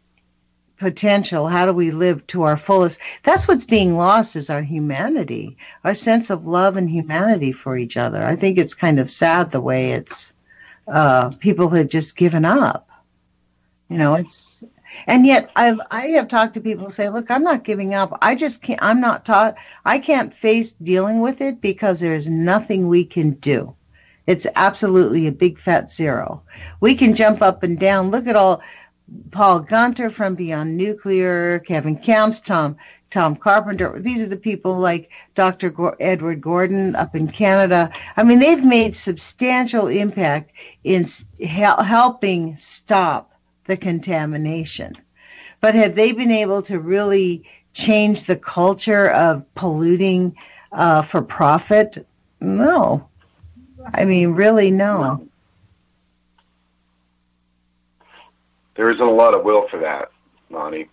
potential? How do we live to our fullest? That's what's being lost, is our humanity, our sense of love and humanity for each other. I think it's kind of sad the way it's people have just given up. You know, it's, and yet I have talked to people who say, look, I'm not giving up. I just can't, I'm not taught, I can't face dealing with it because there is nothing we can do. It's absolutely a big fat zero. We can jump up and down. Look at all Paul Gunter from Beyond Nuclear, Kevin Camps, Tom Carpenter. These are the people like Dr. Edward Gordon up in Canada. I mean, they've made substantial impact in helping stop the contamination. But have they been able to really change the culture of polluting for profit? No. I mean, really, no. There isn't a lot of will for that, Lonnie.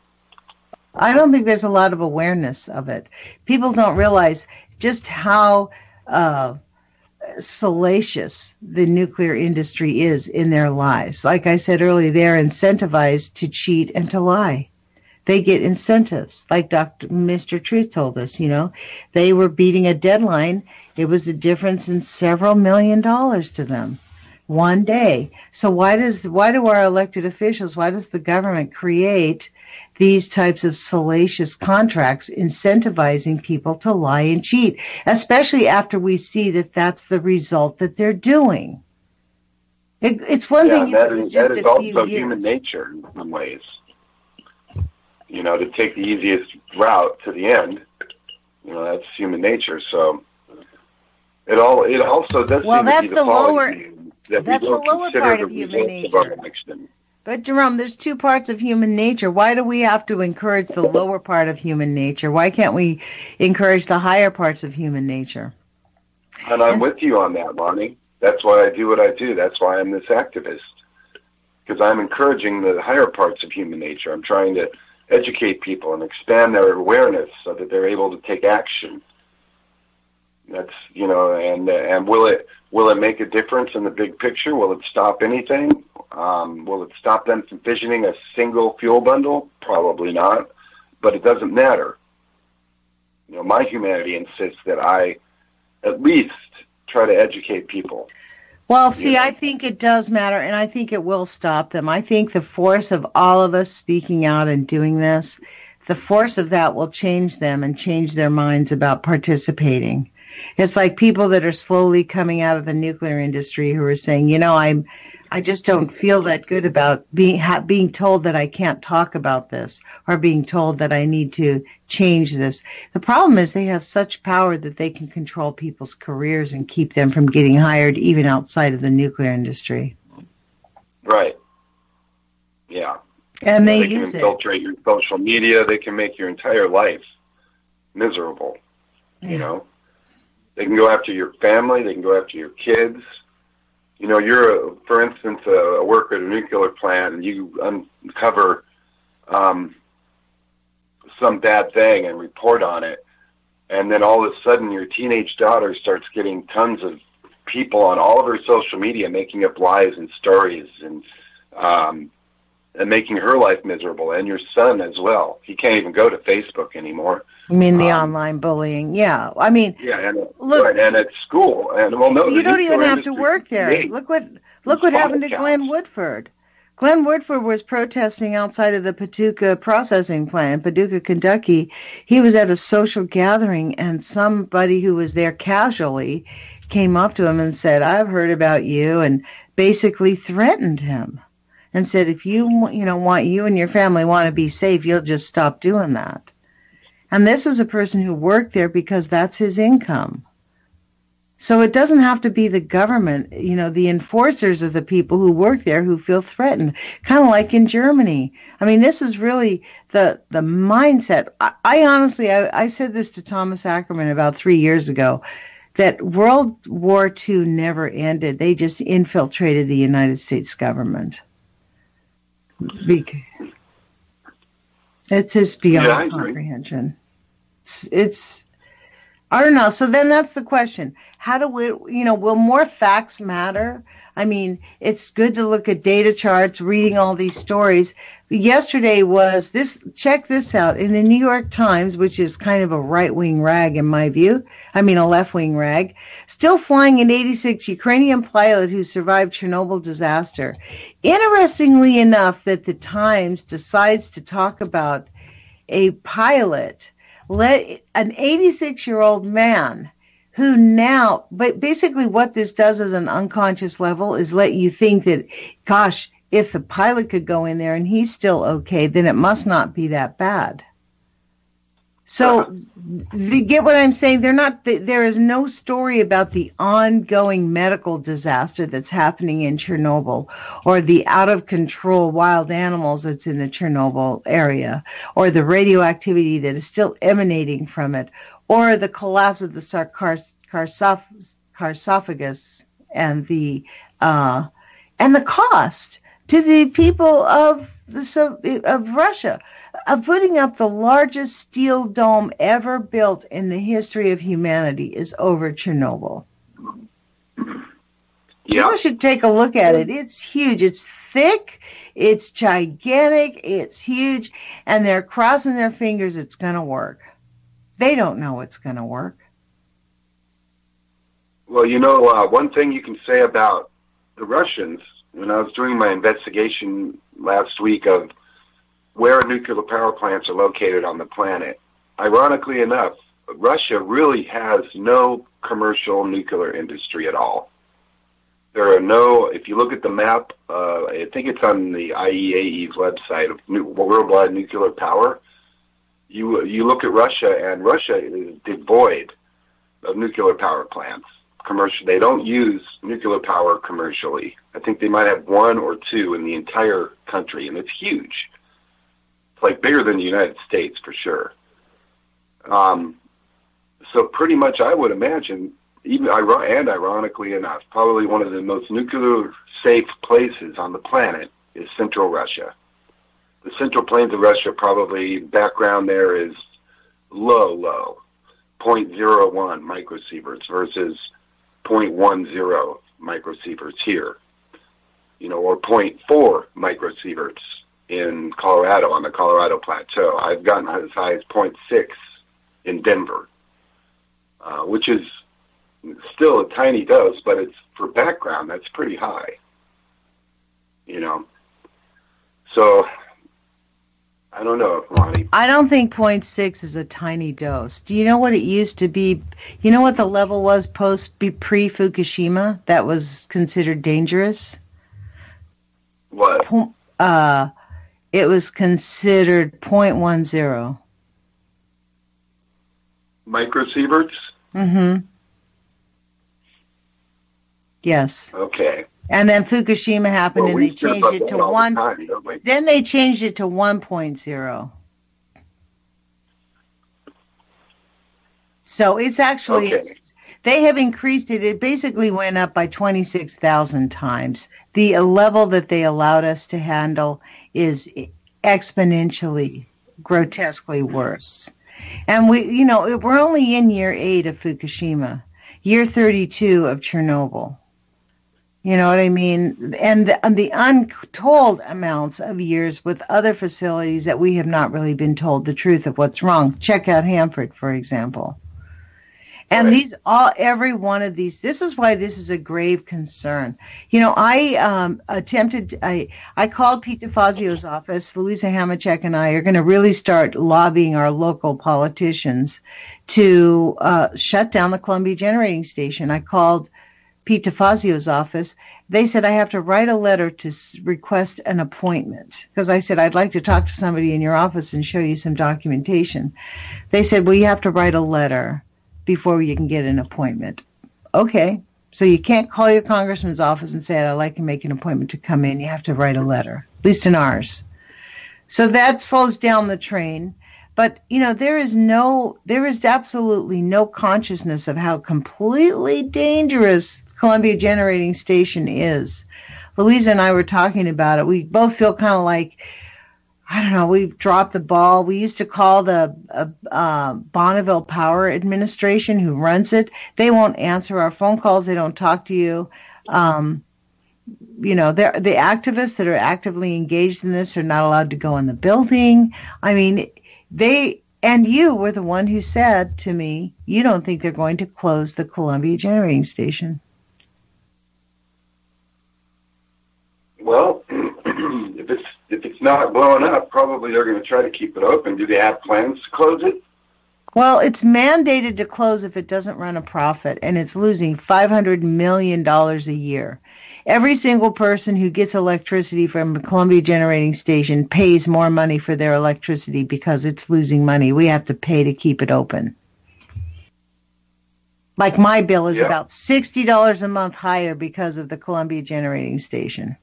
I don't think there's a lot of awareness of it. People don't realize just how salacious the nuclear industry is in their lives. Like I said earlier, they're incentivized to cheat and to lie. They get incentives, like Mr. Truth told us, you know. They were beating a deadline. It was a difference in several $1 million to them one day. So why do our elected officials, why does the government create these types of salacious contracts incentivizing people to lie and cheat, especially after we see that that's the result that they're doing? It's one thing if it was just a few years. That is also human nature in some ways. You know, to take the easiest route to the end, you know, that's human nature. So it also does. Well, seem that's to be the lower. That's the lower part of human nature. But Jerome, there's two parts of human nature. Why do we have to encourage the lower part of human nature? Why can't we encourage the higher parts of human nature? And I'm with you on that, Lonnie. That's why I do what I do. That's why I'm this activist. Because I'm encouraging the higher parts of human nature. I'm trying to educate people and expand their awareness so that they're able to take action. That's, you know, and will it make a difference in the big picture? Will it stop anything? Will it stop them from fissioning a single fuel bundle? Probably not, but it doesn't matter. You know, my humanity insists that I at least try to educate people. Well, see, I think it does matter, and I think it will stop them. I think the force of all of us speaking out and doing this, the force of that will change them and change their minds about participating. It's like people that are slowly coming out of the nuclear industry who are saying, you know, I just don't feel that good about being told that I can't talk about this or being told that I need to change this. The problem is they have such power that they can control people's careers and keep them from getting hired even outside of the nuclear industry. Right. Yeah. And they can use infiltrate your social media. They can make your entire life miserable. Yeah. You know, they can go after your family. They can go after your kids. You know, you're, for instance, a worker at a nuclear plant, and you uncover some bad thing and report on it, and then all of a sudden your teenage daughter starts getting tons of people on all of her social media making up lies and stories and making her life miserable, and your son as well. He can't even go to Facebook anymore. I mean, the online bullying. Yeah. I mean, look, right, and at school. And well, no, you don't even have to work there. Look what happened to Glenn Woodford. Glenn Woodford was protesting outside of the Paducah processing plant, Paducah, Kentucky. He was at a social gathering, and somebody who was there casually came up to him and said, "I've heard about you," and basically threatened him and said, if you want you and your family want to be safe, you'll just stop doing that. And this was a person who worked there because that's his income. So it doesn't have to be the government, you know, the enforcers of the people who work there who feel threatened, kind of like in Germany. I mean, this is really the mindset. I honestly said this to Thomas Ackerman about 3 years ago, that World War II never ended. They just infiltrated the United States government. It's just beyond comprehension. I don't know. So then that's the question. How do we, will more facts matter? I mean, it's good to look at data charts, reading all these stories. Yesterday was this, check this out, in the New York Times, which is kind of a right-wing rag in my view, a left-wing rag, still flying an 86 Ukrainian pilot who survived Chernobyl disaster. Interestingly enough, that the Times decides to talk about a pilot, an 86-year-old man who now, but basically what this does as an unconscious level is let you think that, gosh, if the pilot could go in there and he's still okay, then it must not be that bad. So, get what I'm saying? There is no story about the ongoing medical disaster that's happening in Chernobyl, or the out of control wild animals that's in the Chernobyl area, or the radioactivity that is still emanating from it, or the collapse of the sarcophagus and the cost to the people of Russia of putting up the largest steel dome ever built in the history of humanity is over Chernobyl. Yeah. People should take a look at it. It's huge. It's thick. It's gigantic. It's huge. And they're crossing their fingers it's going to work. They don't know it's going to work. Well, one thing you can say about the Russians, when I was doing my investigation last week of where nuclear power plants are located on the planet, ironically enough, Russia really has no commercial nuclear industry at all. There are no, if you look at the map, I think it's on the IAEA's website of worldwide nuclear power, you look at Russia, and Russia is devoid of nuclear power plants. Commercial, they don't use nuclear power commercially. I think they might have one or two in the entire country, and it's huge. It's like bigger than the United States for sure. So pretty much, I would imagine, even and ironically enough, probably one of the most nuclear safe places on the planet is central Russia. The central plains of Russia, probably background there is low, 0.01 microsieverts versus 0.10 microsieverts here, or 0.4 microsieverts in Colorado, on the Colorado Plateau. I've gotten as high as 0.6 in Denver, which is still a tiny dose, but it's for background, that's pretty high, So, I don't know, Lonnie. I don't think 0.6 is a tiny dose. Do you know what it used to be? You know what the level was pre-Fukushima that was considered dangerous? What? It was considered 0.10. Microsieverts? Mm-hmm. Yes. Okay. And then Fukushima happened, and they changed it to 1. Then they changed it to 1.0. So it's actually, they have increased it. It basically went up by 26,000 times. The level that they allowed us to handle is exponentially, grotesquely worse. And we're only in year 8 of Fukushima, year 32 of Chernobyl. You know what I mean? And the untold amounts of years with other facilities that we have not really been told the truth of what's wrong. Check out Hanford, for example. And right. Every one of these, this is why this is a grave concern. I called Pete DeFazio's office. Louisa Hamachek and I are going to really start lobbying our local politicians to shut down the Columbia Generating Station. I called Pete DeFazio's office. They said I have to write a letter to request an appointment, because I said I'd like to talk to somebody in your office and show you some documentation. They said, well, you have to write a letter before you can get an appointment. Okay, so you can't call your congressman's office and say I'd like to make an appointment to come in. You have to write a letter, at least in ours. So that slows down the train. But, there is absolutely no consciousness of how completely dangerous Columbia Generating Station is. Louisa and I were talking about it. We both feel kind of like, I don't know, we've dropped the ball. We used to call the Bonneville Power Administration, who runs it. They won't answer our phone calls. They don't talk to you. They're, the activists that are actively engaged in this are not allowed to go in the building. I mean, and you were the one who said to me, you don't think they're going to close the Columbia Generating Station. Well, if it's not blowing up, probably they're going to try to keep it open. Do they have plans to close it? Well, it's mandated to close if it doesn't run a profit, and it's losing $500 million a year. Every single person who gets electricity from the Columbia Generating Station pays more money for their electricity because it's losing money. We have to pay to keep it open. Like my bill is about $60 a month higher because of the Columbia Generating Station.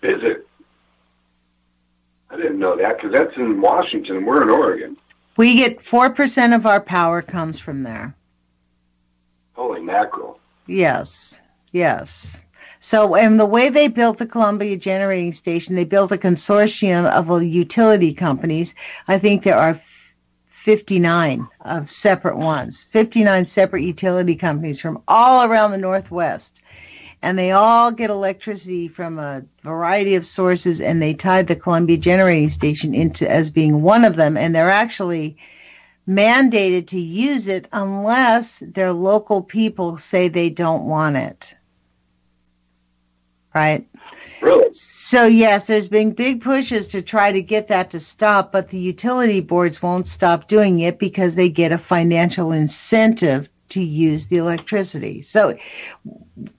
Is it? I didn't know that, because that's in Washington. We're in Oregon. We get 4% of our power comes from there. Holy mackerel. Yes. So, and the way they built the Columbia Generating Station, they built a consortium of utility companies. I think there are 59 of separate ones, 59 separate utility companies from all around the Northwest. And they all get electricity from a variety of sources, and they tied the Columbia Generating Station into as being one of them. And they're actually mandated to use it unless their local people say they don't want it. Right? Really? So, yes, there's been big pushes to try to get that to stop, but the utility boards won't stop doing it because they get a financial incentive to use the electricity. So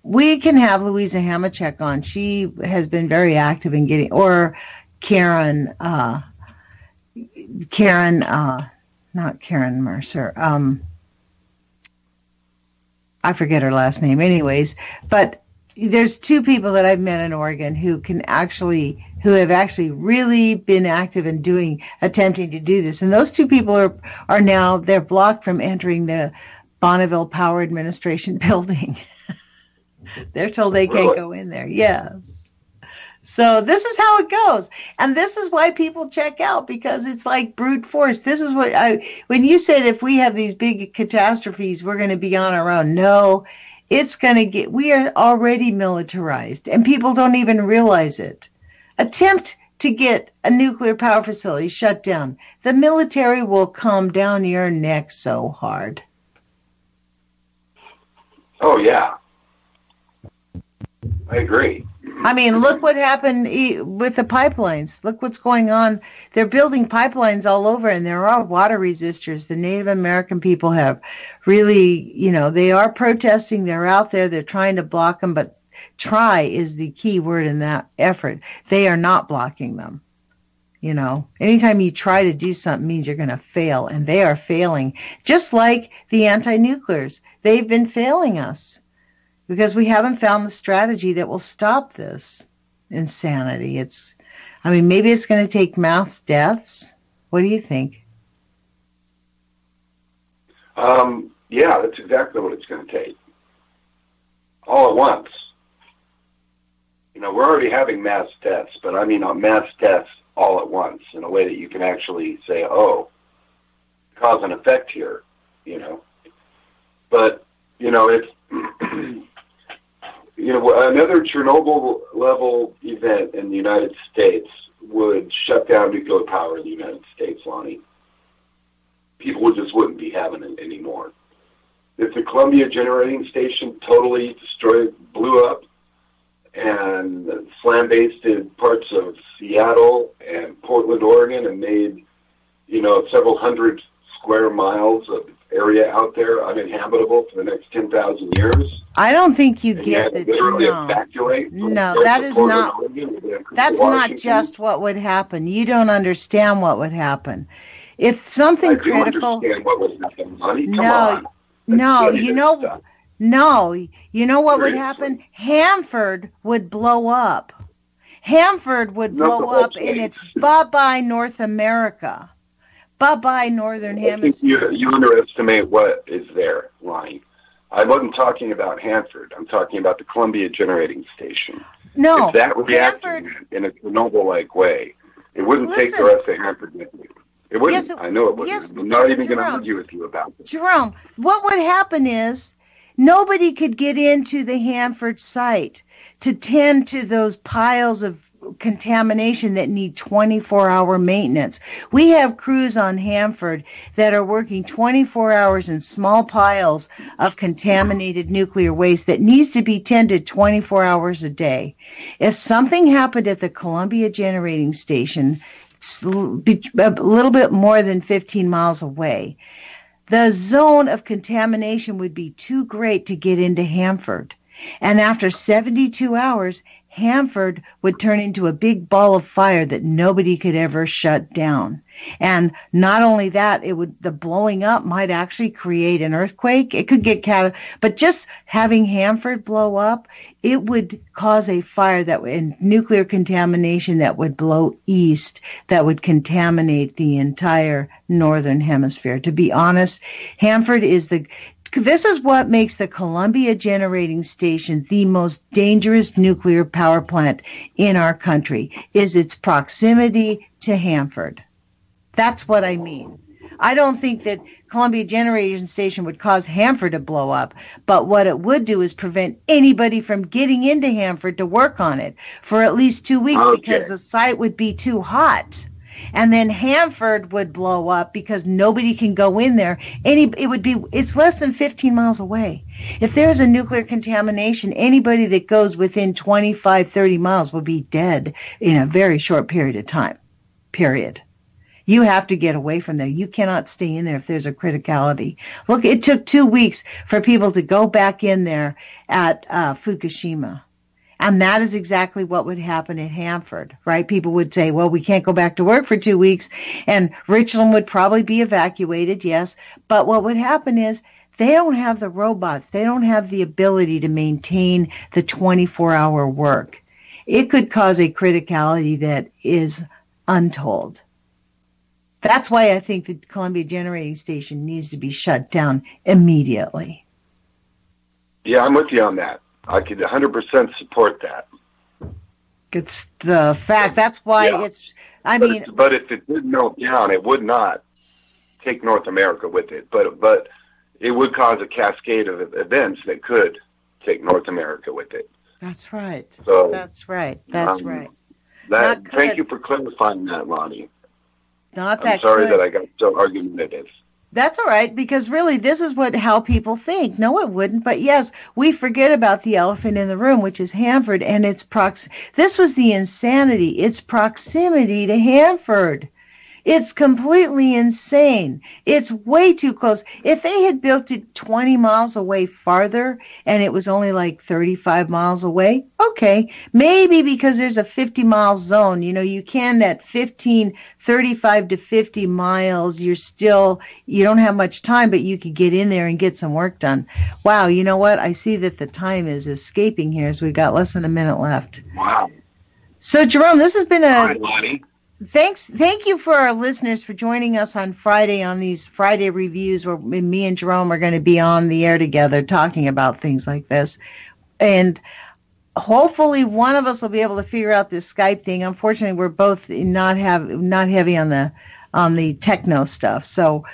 we can have Louisa Hamachek on. She has been very active in getting, or Karen, not Karen Mercer. I forget her last name anyways, but there's two people that I've met in Oregon who have actually really been active in attempting to do this. And those two people are now, they're blocked from entering the Bonneville Power Administration building. They're told they can't go in there. Yes. So this is how it goes. And this is why people check out, because it's like brute force. This is when you said if we have these big catastrophes, we're going to be on our own. No, we are already militarized, and people don't even realize it. Attempt to get a nuclear power facility shut down. The military will come down your neck so hard. Oh, yeah. I agree. I mean, look what happened with the pipelines. Look what's going on. They're building pipelines all over, and there are water resistors. The Native American people have really, they are protesting. They're out there. They're trying to block them, but try is the key word in that effort. They are not blocking them. Anytime you try to do something means you're going to fail, and they are failing. Just like the anti-nuclears. They've been failing us because we haven't found the strategy that will stop this insanity. Maybe it's going to take mass deaths. What do you think? Yeah, that's exactly what it's going to take. All at once. We're already having mass deaths, but mass deaths all at once in a way that you can actually say, oh, cause and effect here, But, it's, another Chernobyl-level event in the United States would shut down nuclear power in the United States, Lonnie. People just wouldn't be having it anymore. If the Columbia Generating Station totally blew up, and slam-basted parts of Seattle and Portland, Oregon, and made, several hundred square miles of area out there uninhabitable for the next 10,000 years. I don't think you get it. No, that is not. That's not just what would happen. You don't understand what would happen. If something critical. I do understand what would happen, Lonnie. Come on. No, you know what would happen? Hanford would blow up. Hanford would blow up, and it's bye-bye North America. Bye-bye Northern Hemisphere. You underestimate what is there, Lonnie. I wasn't talking about Hanford. I'm talking about the Columbia Generating Station. No. If that reacted Hanford, in a Chernobyl-like way, it wouldn't take the rest of Hanford with me. It wouldn't. Yes, I know it wouldn't. Yes, I'm not even going to argue with you about it. Jerome, what would happen is nobody could get into the Hanford site to tend to those piles of contamination that need 24-hour maintenance. We have crews on Hanford that are working 24 hours in small piles of contaminated nuclear waste that needs to be tended 24 hours a day. If something happened at the Columbia Generating Station, a little bit more than 15 miles away, the zone of contamination would be too great to get into Hanford. And after 72 hours, Hanford would turn into a big ball of fire that nobody could ever shut down. And not only that, the blowing up might actually create an earthquake. It could get but just having Hanford blow up, it would cause a fire and nuclear contamination that would blow east, that would contaminate the entire northern hemisphere. To be honest, Hanford is this is what makes the Columbia Generating Station the most dangerous nuclear power plant in our country, is its proximity to Hanford. That's what I mean. I don't think that Columbia Generating Station would cause Hanford to blow up, but what it would do is prevent anybody from getting into Hanford to work on it for at least 2 weeks because the site would be too hot. And then Hanford would blow up because nobody can go in there. It's less than 15 miles away. If there's a nuclear contamination, anybody that goes within 25, 30 miles will be dead in a very short period of time. Period. You have to get away from there. You cannot stay in there if there's a criticality. Look, it took 2 weeks for people to go back in there at Fukushima. And that is exactly what would happen at Hanford, right? People would say, well, we can't go back to work for 2 weeks. And Richland would probably be evacuated, yes. But what would happen is they don't have the robots. They don't have the ability to maintain the 24-hour work. It could cause a criticality that is untold. That's why I think the Columbia Generating Station needs to be shut down immediately. Yeah, I'm with you on that. I could 100% support that. It's the fact. That's why But if it did melt down, it would not take North America with it. But it would cause a cascade of events that could take North America with it. That's right. So, that's right. That's right. Thank you for clarifying that, Lonnie. I'm sorry that I got so argumentative. That's all right, because really this is how people think. No, it wouldn't. But yes, we forget about the elephant in the room, which is Hanford, and this was the insanity. Its proximity to Hanford. It's completely insane. It's way too close. If they had built it 20 miles away farther and it was only like 35 miles away, okay, maybe because there's a 50-mile zone. You can at 35 to 50 miles, you don't have much time, but you could get in there and get some work done. Wow, you know what? I see that the time is escaping here, so we've got less than a minute left. Wow. So, Jerome, this has been Hi, Lonnie. Thank you for our listeners for joining us on Friday on these Friday reviews where me and Jerome are going to be on the air together talking about things like this. And hopefully one of us will be able to figure out this Skype thing. Unfortunately, we're both not heavy on the techno stuff. So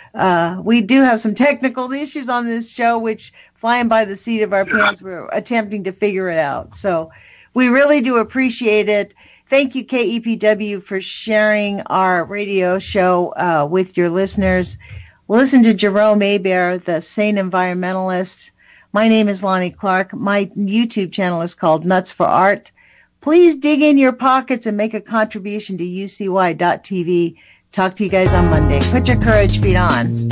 we do have some technical issues on this show, which flying by the seat of our pants, we're attempting to figure it out. So we really do appreciate it. Thank you, KEPW, for sharing our radio show with your listeners. Listen to Jerome Hebert, the sane environmentalist. My name is Lonnie Clark. My YouTube channel is called Nuts for Art. Please dig in your pockets and make a contribution to UCY.tv. Talk to you guys on Monday. Put your courage feet on.